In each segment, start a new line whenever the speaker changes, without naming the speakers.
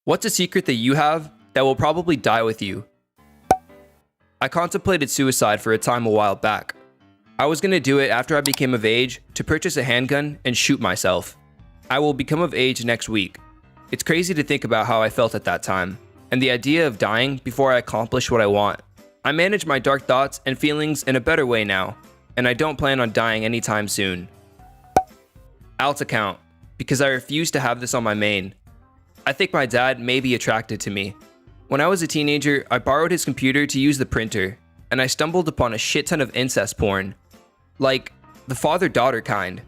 What's a secret that you have that will probably die with you? I contemplated suicide for a time a while back. I was going to do it after I became of age to purchase a handgun and shoot myself. I will become of age next week. It's crazy to think about how I felt at that time, and the idea of dying before I accomplish what I want. I manage my dark thoughts and feelings in a better way now, and I don't plan on dying anytime soon. Alt account, because I refuse to have this on my main. I think my dad may be attracted to me. When I was a teenager, I borrowed his computer to use the printer, and I stumbled upon a shit ton of incest porn. Like, the father-daughter kind.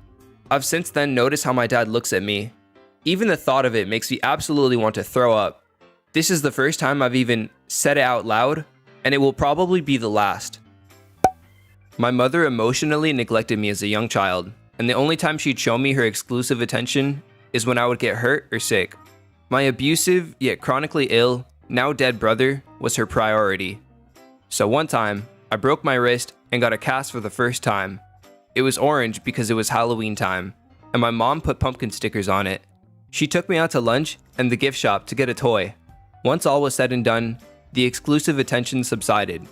I've since then noticed how my dad looks at me. Even the thought of it makes me absolutely want to throw up. This is the first time I've even said it out loud, and it will probably be the last. My mother emotionally neglected me as a young child, and the only time she'd show me her exclusive attention is when I would get hurt or sick. My abusive, yet chronically ill, now dead brother was her priority. So one time, I broke my wrist and got a cast for the first time. It was orange because it was Halloween time, and my mom put pumpkin stickers on it. She took me out to lunch and the gift shop to get a toy. Once all was said and done, the exclusive attention subsided.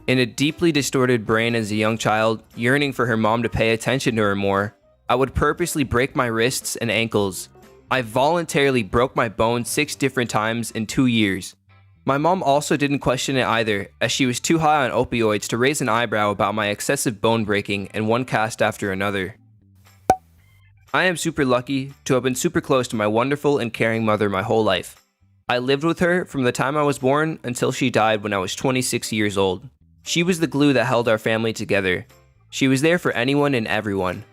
In a deeply distorted brain as a young child, yearning for her mom to pay attention to her more, I would purposely break my wrists and ankles. I voluntarily broke my bones 6 different times in 2 years. My mom also didn't question it either, as she was too high on opioids to raise an eyebrow about my excessive bone breaking and one cast after another. I am super lucky to have been super close to my wonderful and caring mother my whole life. I lived with her from the time I was born until she died when I was 26 years old. She was the glue that held our family together. She was there for anyone and everyone.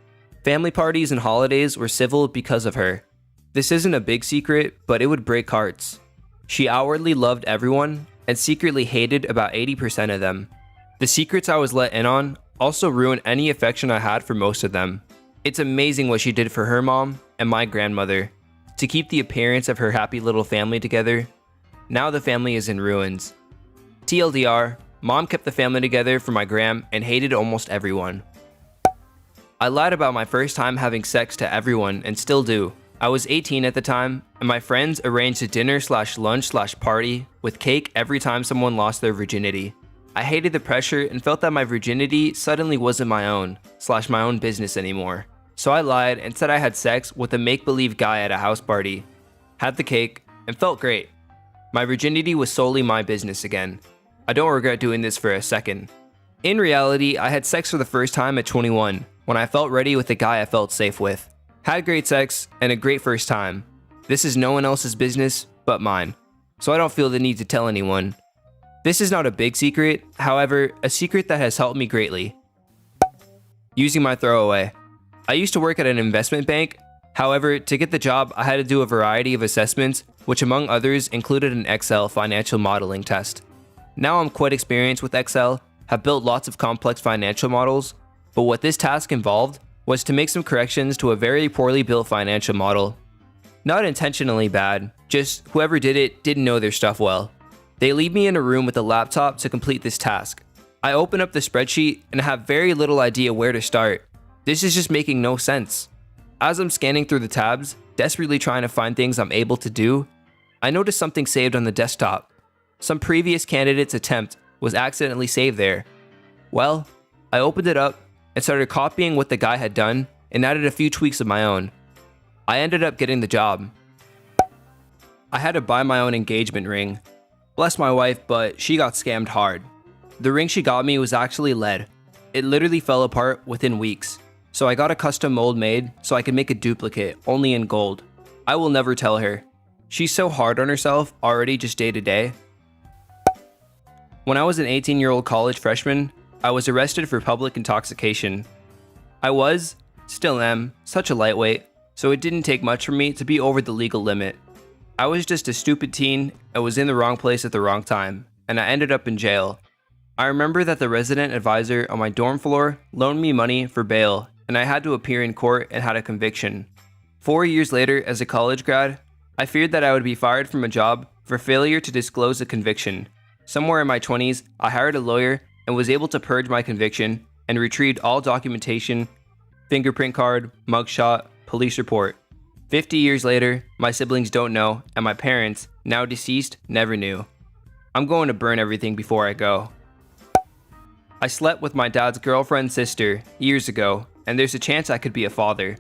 Family parties and holidays were civil because of her. This isn't a big secret, but it would break hearts. She outwardly loved everyone and secretly hated about 80% of them. The secrets I was let in on also ruined any affection I had for most of them. It's amazing what she did for her mom and my grandmother to keep the appearance of her happy little family together. Now the family is in ruins. TLDR, mom kept the family together for my gram and hated almost everyone. I lied about my first time having sex to everyone and still do. I was 18 at the time, and my friends arranged a dinner/lunch/party with cake every time someone lost their virginity. I hated the pressure and felt that my virginity suddenly wasn't my own business anymore. So I lied and said I had sex with a make-believe guy at a house party, had the cake, and felt great. My virginity was solely my business again. I don't regret doing this for a second. In reality, I had sex for the first time at 21, when I felt ready with a guy I felt safe with. Had great sex and a great first time. This is no one else's business but mine, so I don't feel the need to tell anyone. This is not a big secret, however, a secret that has helped me greatly. Using my throwaway. I used to work at an investment bank. However, to get the job, I had to do a variety of assessments, which among others included an Excel financial modeling test. Now I'm quite experienced with Excel, have built lots of complex financial models, but what this task involved was to make some corrections to a very poorly built financial model. Not intentionally bad, just whoever did it didn't know their stuff well. They leave me in a room with a laptop to complete this task. I open up the spreadsheet and have very little idea where to start. This is just making no sense. As I'm scanning through the tabs, desperately trying to find things I'm able to do, I notice something saved on the desktop. Some previous candidate's attempt was accidentally saved there. Well, I opened it up and started copying what the guy had done and added a few tweaks of my own. I ended up getting the job. I had to buy my own engagement ring. Bless my wife, but she got scammed hard. The ring she got me was actually lead. It literally fell apart within weeks. So I got a custom mold made so I could make a duplicate, only in gold. I will never tell her. She's so hard on herself already just day to day. When I was an 18-year-old college freshman, I was arrested for public intoxication. I was, still am, such a lightweight, so it didn't take much for me to be over the legal limit. I was just a stupid teen and was in the wrong place at the wrong time, and I ended up in jail. I remember that the resident advisor on my dorm floor loaned me money for bail, and I had to appear in court and had a conviction. 4 years later, as a college grad, I feared that I would be fired from a job for failure to disclose a conviction. Somewhere in my 20s, I hired a lawyer and was able to purge my conviction and retrieved all documentation, fingerprint card, mugshot, police report. 50 years later, my siblings don't know, and my parents, now deceased, never knew. I'm going to burn everything before I go. I slept with my dad's girlfriend's sister years ago, and there's a chance I could be a father.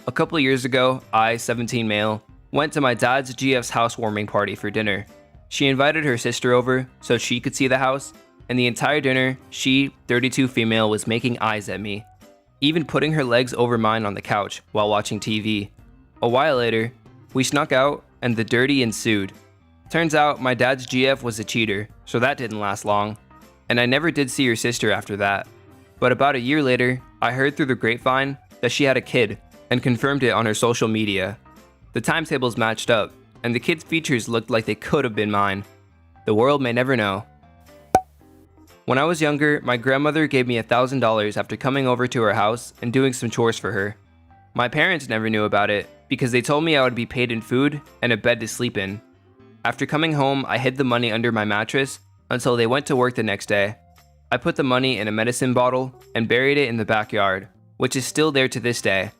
A couple years ago, I, 17 male, went to my dad's GF's housewarming party for dinner. She invited her sister over so she could see the house, and the entire dinner, she, 32 female, was making eyes at me, even putting her legs over mine on the couch while watching TV. A while later, we snuck out and the dirty ensued. Turns out my dad's GF was a cheater, so that didn't last long, and I never did see her sister after that. But about a year later, I heard through the grapevine that she had a kid and confirmed it on her social media. The timetables matched up, and the kid's features looked like they could have been mine. The world may never know. When I was younger, my grandmother gave me $1,000 after coming over to her house and doing some chores for her. My parents never knew about it because they told me I would be paid in food and a bed to sleep in. After coming home, I hid the money under my mattress until they went to work the next day. I put the money in a medicine bottle and buried it in the backyard, which is still there to this day.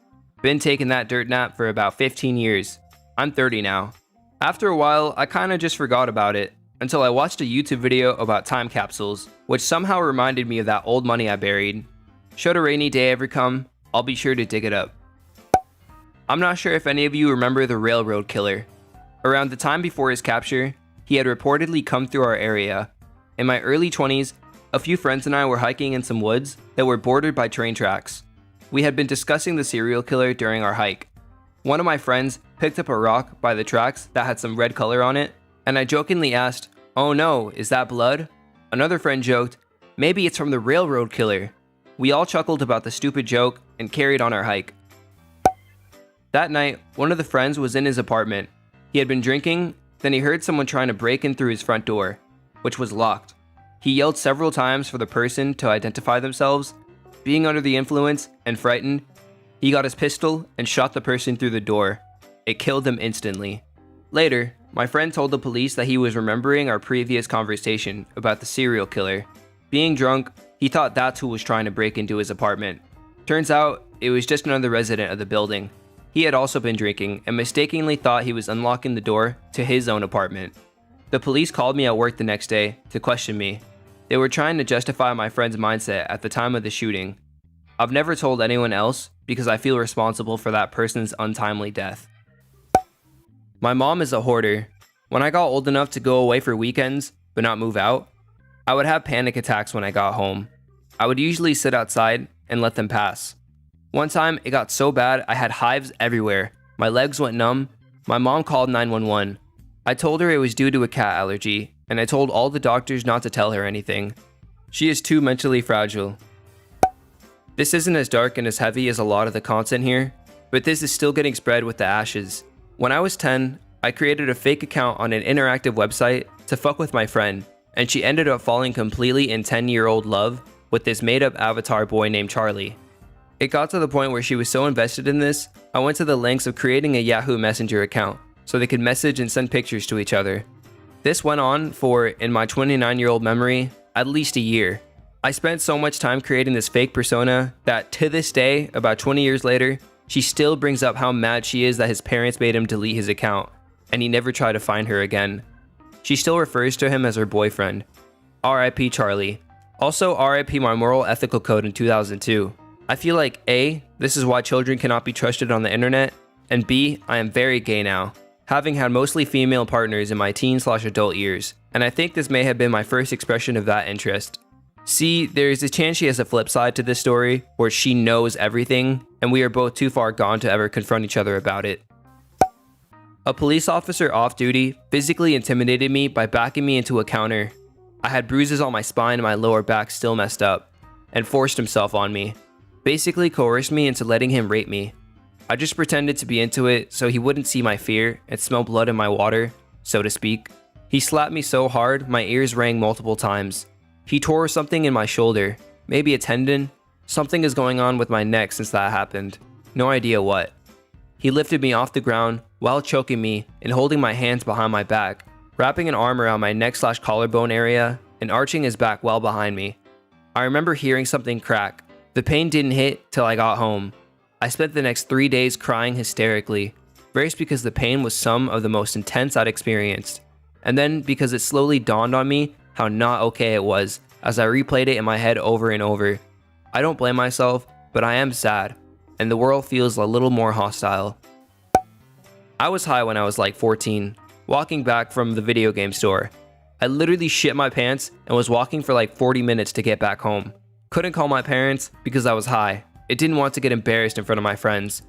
Been taking that dirt nap for about 15 years. I'm 30 now. After a while, I kinda just forgot about it until I watched a YouTube video about time capsules, which somehow reminded me of that old money I buried. Should a rainy day ever come, I'll be sure to dig it up. I'm not sure if any of you remember the railroad killer. Around the time before his capture, he had reportedly come through our area. In my early 20s, a few friends and I were hiking in some woods that were bordered by train tracks. We had been discussing the serial killer during our hike. One of my friends picked up a rock by the tracks that had some red color on it, and I jokingly asked, "Oh no, is that blood?" Another friend joked, "Maybe it's from the railroad killer." We all chuckled about the stupid joke and carried on our hike. That night, one of the friends was in his apartment. He had been drinking, then he heard someone trying to break in through his front door, which was locked. He yelled several times for the person to identify themselves. Being under the influence and frightened, he got his pistol and shot the person through the door. It killed him instantly. Later, my friend told the police that he was remembering our previous conversation about the serial killer. Being drunk, he thought that's who was trying to break into his apartment. Turns out, it was just another resident of the building. He had also been drinking and mistakenly thought he was unlocking the door to his own apartment. The police called me at work the next day to question me. They were trying to justify my friend's mindset at the time of the shooting. I've never told anyone else because I feel responsible for that person's untimely death. My mom is a hoarder. When I got old enough to go away for weekends, but not move out, I would have panic attacks when I got home. I would usually sit outside and let them pass. One time, it got so bad I had hives everywhere. My legs went numb. My mom called 911. I told her it was due to a cat allergy, and I told all the doctors not to tell her anything. She is too mentally fragile. This isn't as dark and as heavy as a lot of the content here, but this is still getting spread with the ashes. When I was 10, I created a fake account on an interactive website to fuck with my friend, and she ended up falling completely in 10-year-old love with this made-up avatar boy named Charlie. It got to the point where she was so invested in this, I went to the lengths of creating a Yahoo Messenger account so they could message and send pictures to each other. This went on for, in my 29-year-old memory, at least a year. I spent so much time creating this fake persona that to this day, about 20 years later, she still brings up how mad she is that his parents made him delete his account, and he never tried to find her again. She still refers to him as her boyfriend. R.I.P. Charlie. Also R.I.P. my moral ethical code in 2002. I feel like A, this is why children cannot be trusted on the internet, and B, I am very gay now, having had mostly female partners in my teen/adult years, and I think this may have been my first expression of that interest. C, there is a chance she has a flip side to this story, where she knows everything, and we are both too far gone to ever confront each other about it. A police officer off duty physically intimidated me by backing me into a counter. I had bruises on my spine and my lower back still messed up, and forced himself on me. Basically coerced me into letting him rape me. I just pretended to be into it so he wouldn't see my fear and smell blood in my water, so to speak. He slapped me so hard my ears rang multiple times. He tore something in my shoulder, maybe a tendon. Something is going on with my neck since that happened. No idea what. He lifted me off the ground while choking me and holding my hands behind my back, wrapping an arm around my neck/collarbone area and arching his back well behind me. I remember hearing something crack. The pain didn't hit till I got home. I spent the next 3 days crying hysterically. First because the pain was some of the most intense I'd experienced, and then because it slowly dawned on me how not okay it was as I replayed it in my head over and over. I don't blame myself, but I am sad, and the world feels a little more hostile. I was high when I was like 14, walking back from the video game store. I literally shit my pants and was walking for like 40 minutes to get back home. Couldn't call my parents because I was high. It didn't want to get embarrassed in front of my friends.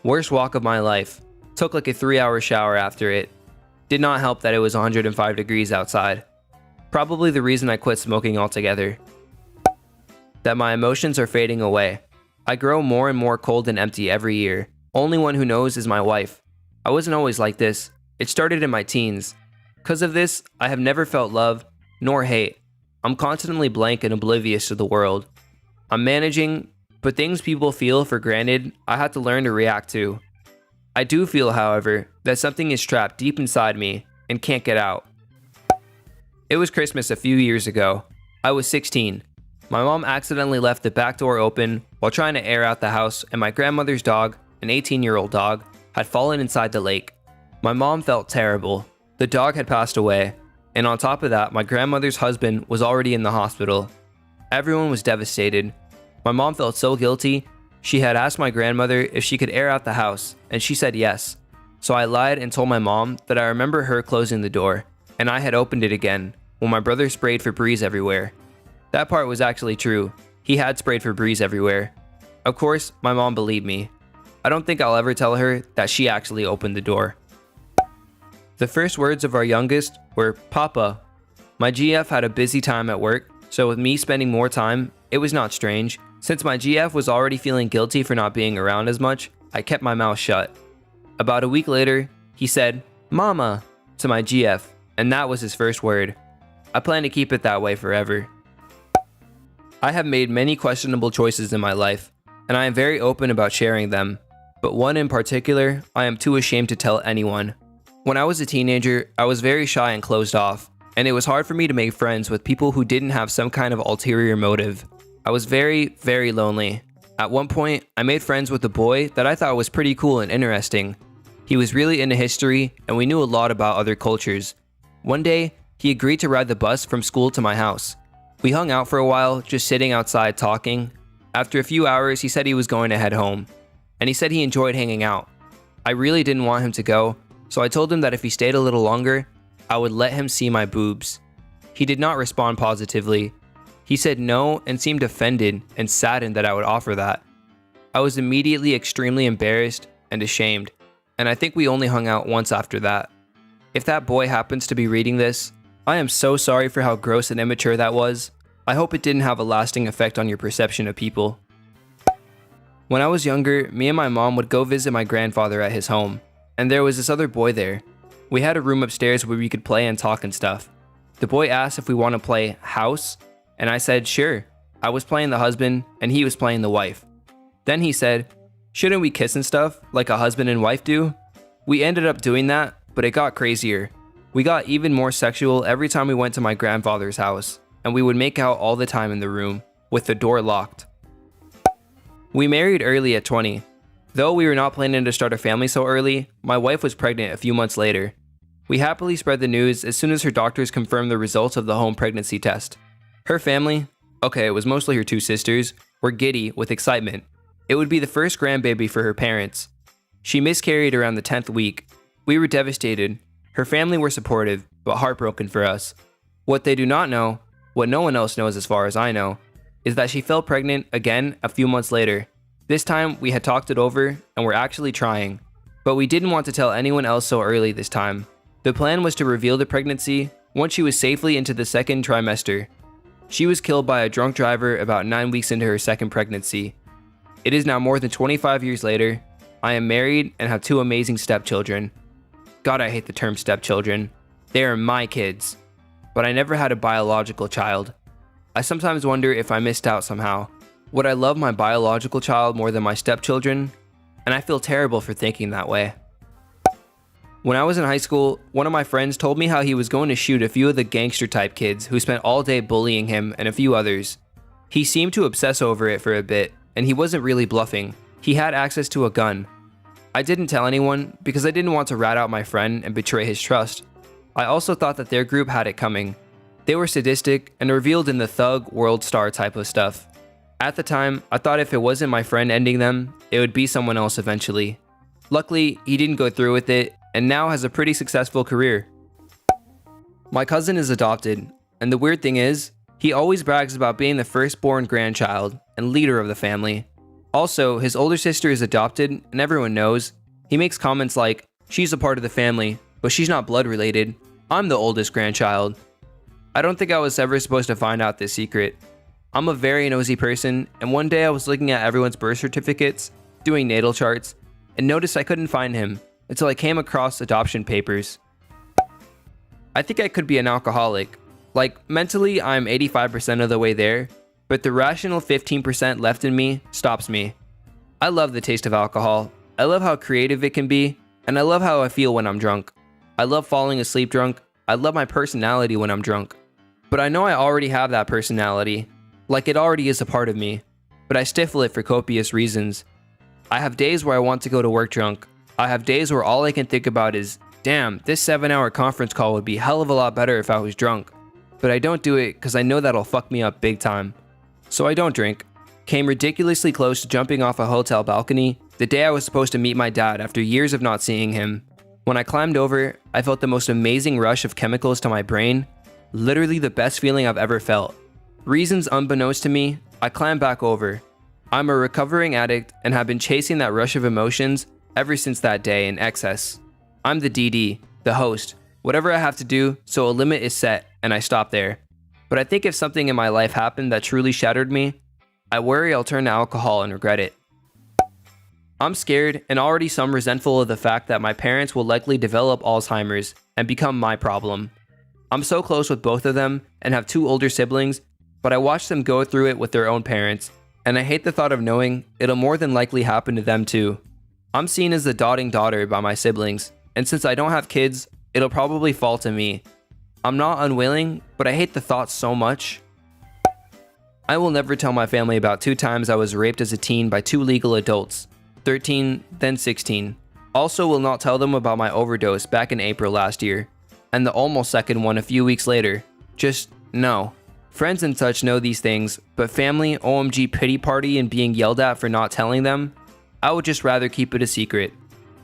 Worst walk of my life. Took like a 3-hour shower after it. Did not help that it was 105 degrees outside. Probably the reason I quit smoking altogether. That my emotions are fading away. I grow more and more cold and empty every year. Only one who knows is my wife. I wasn't always like this. It started in my teens. Because of this, I have never felt love, nor hate. I'm constantly blank and oblivious to the world. I'm managing, but things people feel for granted, I had to learn to react to. I do feel, however, that something is trapped deep inside me and can't get out. It was Christmas a few years ago. I was 16. My mom accidentally left the back door open while trying to air out the house, and my grandmother's dog, an 18-year-old dog, had fallen inside the lake. My mom felt terrible. The dog had passed away, and on top of that, my grandmother's husband was already in the hospital. Everyone was devastated. My mom felt so guilty. She had asked my grandmother if she could air out the house, and she said yes. So I lied and told my mom that I remember her closing the door, and I had opened it again when my brother sprayed Febreze everywhere. That part was actually true. He had sprayed Febreze everywhere. Of course, my mom believed me. I don't think I'll ever tell her that she actually opened the door. The first words of our youngest were, "Papa." My GF had a busy time at work, so with me spending more time, it was not strange. Since my GF was already feeling guilty for not being around as much, I kept my mouth shut. About a week later, he said, "Mama," to my GF, and that was his first word. I plan to keep it that way forever. I have made many questionable choices in my life, and I am very open about sharing them, but one in particular, I am too ashamed to tell anyone. When I was a teenager, I was very shy and closed off, and it was hard for me to make friends with people who didn't have some kind of ulterior motive. I was very, very lonely. At one point, I made friends with a boy that I thought was pretty cool and interesting. He was really into history, and we knew a lot about other cultures. One day, he agreed to ride the bus from school to my house. We hung out for a while, just sitting outside talking. After a few hours, he said he was going to head home, and he said he enjoyed hanging out. I really didn't want him to go, so I told him that if he stayed a little longer, I would let him see my boobs. He did not respond positively. He said no and seemed offended and saddened that I would offer that. I was immediately extremely embarrassed and ashamed, and I think we only hung out once after that. If that boy happens to be reading this, I am so sorry for how gross and immature that was. I hope it didn't have a lasting effect on your perception of people. When I was younger, me and my mom would go visit my grandfather at his home, and there was this other boy there. We had a room upstairs where we could play and talk and stuff. The boy asked if we want to play house, and I said sure. I was playing the husband, and he was playing the wife. Then he said, "Shouldn't we kiss and stuff, like a husband and wife do?" We ended up doing that, but it got crazier. We got even more sexual every time we went to my grandfather's house, and we would make out all the time in the room, with the door locked. We married early at 20. Though we were not planning to start a family so early, my wife was pregnant a few months later. We happily spread the news as soon as her doctors confirmed the results of the home pregnancy test. Her family, okay, it was mostly her 2 sisters, were giddy with excitement. It would be the first grandbaby for her parents. She miscarried around the 10th week. We were devastated. Her family were supportive, but heartbroken for us. What they do not know, what no one else knows as far as I know, is that she fell pregnant again a few months later. This time, we had talked it over and were actually trying, but we didn't want to tell anyone else so early this time. The plan was to reveal the pregnancy once she was safely into the 2nd trimester. She was killed by a drunk driver about 9 weeks into her 2nd pregnancy. It is now more than 25 years later. I am married and have 2 amazing stepchildren. God, I hate the term stepchildren. They are my kids. But I never had a biological child. I sometimes wonder if I missed out somehow. Would I love my biological child more than my stepchildren? And I feel terrible for thinking that way. When I was in high school, one of my friends told me how he was going to shoot a few of the gangster type kids who spent all day bullying him and a few others. He seemed to obsess over it for a bit, and he wasn't really bluffing. He had access to a gun. I didn't tell anyone because I didn't want to rat out my friend and betray his trust. I also thought that their group had it coming. They were sadistic and revealed in the thug, world star type of stuff. At the time, I thought if it wasn't my friend ending them, it would be someone else eventually. Luckily, he didn't go through with it and now has a pretty successful career. My cousin is adopted, and the weird thing is, he always brags about being the firstborn grandchild and leader of the family. Also, his older sister is adopted and everyone knows. He makes comments like, "She's a part of the family, but she's not blood related. I'm the oldest grandchild." I don't think I was ever supposed to find out this secret. I'm a very nosy person, and one day I was looking at everyone's birth certificates, doing natal charts, and noticed I couldn't find him until I came across adoption papers. I think I could be an alcoholic. Like, mentally, I'm 85% of the way there, but the rational 15% left in me stops me. I love the taste of alcohol, I love how creative it can be, and I love how I feel when I'm drunk. I love falling asleep drunk, I love my personality when I'm drunk. But I know I already have that personality, like it already is a part of me, but I stifle it for copious reasons. I have days where I want to go to work drunk. I have days where all I can think about is, damn, this 7-hour conference call would be a hell of a lot better if I was drunk. But I don't do it because I know that'll fuck me up big time. So I don't drink. Came ridiculously close to jumping off a hotel balcony the day I was supposed to meet my dad after years of not seeing him. When I climbed over, I felt the most amazing rush of chemicals to my brain, literally the best feeling I've ever felt. Reasons unbeknownst to me, I climbed back over. I'm a recovering addict and have been chasing that rush of emotions ever since that day in excess. I'm the DD, the host, whatever I have to do, so a limit is set and I stop there. But I think if something in my life happened that truly shattered me, I worry I'll turn to alcohol and regret it. I'm scared and already some resentful of the fact that my parents will likely develop Alzheimer's and become my problem. I'm so close with both of them and have 2 older siblings, but I watch them go through it with their own parents, and I hate the thought of knowing it'll more than likely happen to them too. I'm seen as the doting daughter by my siblings, and since I don't have kids, it'll probably fall to me. I'm not unwilling, but I hate the thought so much. I will never tell my family about 2 times I was raped as a teen by 2 legal adults, 13, then 16. Also will not tell them about my overdose back in April last year, and the almost second one a few weeks later. Just no. Friends and such know these things, but family, OMG pity party and being yelled at for not telling them, I would just rather keep it a secret.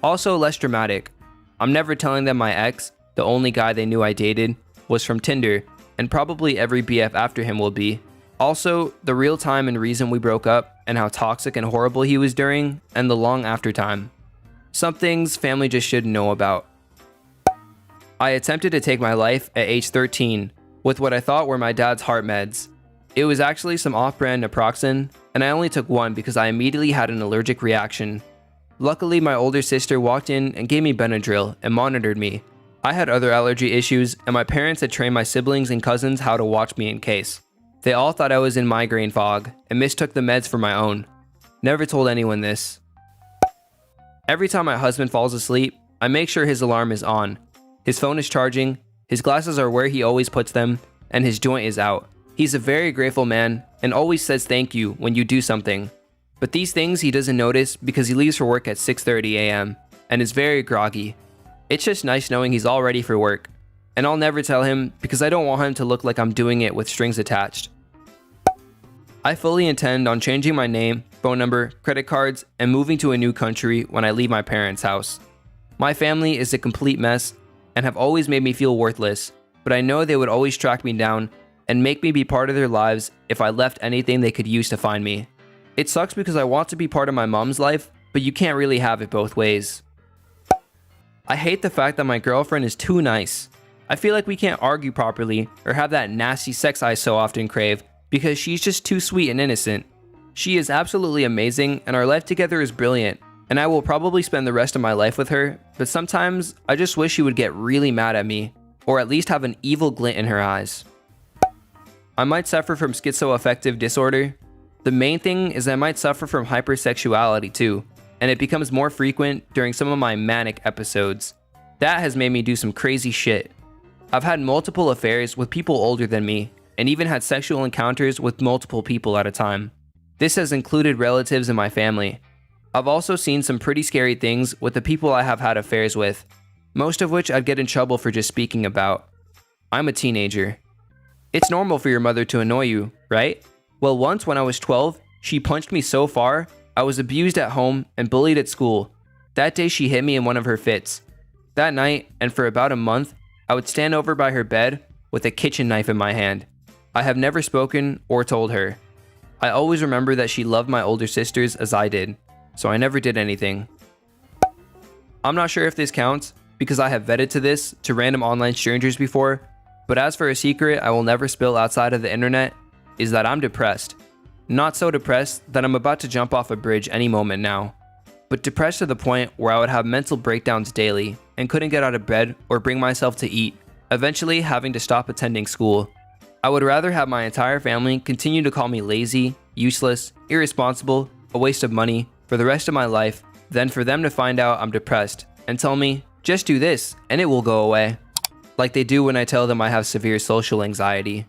Also less dramatic. I'm never telling them my ex, the only guy they knew I dated, was from Tinder, and probably every BF after him will be. Also, the real time and reason we broke up, and how toxic and horrible he was during, and the long after time. Some things family just shouldn't know about. I attempted to take my life at age 13 with what I thought were my dad's heart meds. It was actually some off-brand naproxen, and I only took one because I immediately had an allergic reaction. Luckily, my older sister walked in and gave me Benadryl and monitored me. I had other allergy issues, and my parents had trained my siblings and cousins how to watch me in case. They all thought I was in migraine fog and mistook the meds for my own. Never told anyone this. Every time my husband falls asleep, I make sure his alarm is on. His phone is charging, his glasses are where he always puts them, and his joint is out. He's a very grateful man and always says thank you when you do something. But these things he doesn't notice because he leaves for work at 6:30 a.m. and is very groggy. It's just nice knowing he's all ready for work. And I'll never tell him because I don't want him to look like I'm doing it with strings attached. I fully intend on changing my name, phone number, credit cards, and moving to a new country when I leave my parents' house. My family is a complete mess and have always made me feel worthless, but I know they would always track me down and make me be part of their lives if I left anything they could use to find me. It sucks because I want to be part of my mom's life, but you can't really have it both ways. I hate the fact that my girlfriend is too nice. I feel like we can't argue properly or have that nasty sex I so often crave because she's just too sweet and innocent. She is absolutely amazing and our life together is brilliant, and I will probably spend the rest of my life with her, but sometimes I just wish she would get really mad at me, or at least have an evil glint in her eyes. I might suffer from schizoaffective disorder. The main thing is I might suffer from hypersexuality too, and it becomes more frequent during some of my manic episodes. That has made me do some crazy shit. I've had multiple affairs with people older than me, and even had sexual encounters with multiple people at a time. This has included relatives in my family. I've also seen some pretty scary things with the people I have had affairs with, most of which I'd get in trouble for just speaking about. I'm a teenager. It's normal for your mother to annoy you, right? Well, once when I was 12, she punched me so far, I was abused at home and bullied at school. That day she hit me in one of her fits. That night, and for about a month, I would stand over by her bed with a kitchen knife in my hand. I have never spoken or told her. I always remember that she loved my older sisters as I did, so I never did anything. I'm not sure if this counts, because I have vetted to this to random online strangers before, but as for a secret I will never spill outside of the internet, is that I'm depressed. Not so depressed that I'm about to jump off a bridge any moment now, but depressed to the point where I would have mental breakdowns daily and couldn't get out of bed or bring myself to eat, eventually having to stop attending school. I would rather have my entire family continue to call me lazy, useless, irresponsible, a waste of money for the rest of my life than for them to find out I'm depressed and tell me, just do this and it will go away. Like they do when I tell them I have severe social anxiety.